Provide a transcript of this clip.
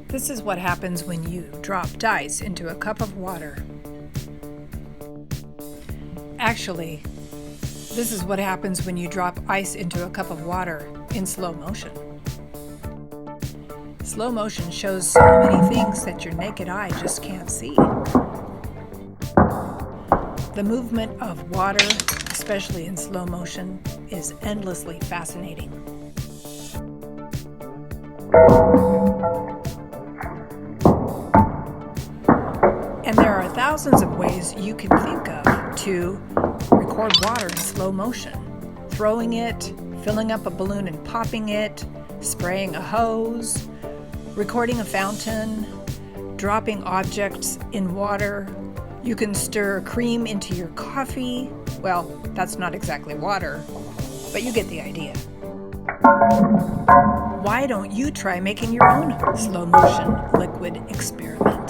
This is what happens when you drop dice into a cup of water. Actually, this is what happens when you drop ice into a cup of water in slow motion. Slow motion shows so many things that your naked eye just can't see. The movement of water, especially in slow motion, is endlessly fascinating. And there are thousands of ways you can think of to record water in slow motion. Throwing it, filling up a balloon and popping it, spraying a hose, recording a fountain, dropping objects in water. You can stir cream into your coffee. Well, that's not exactly water, but you get the idea. Why don't you try making your own slow motion liquid experiment?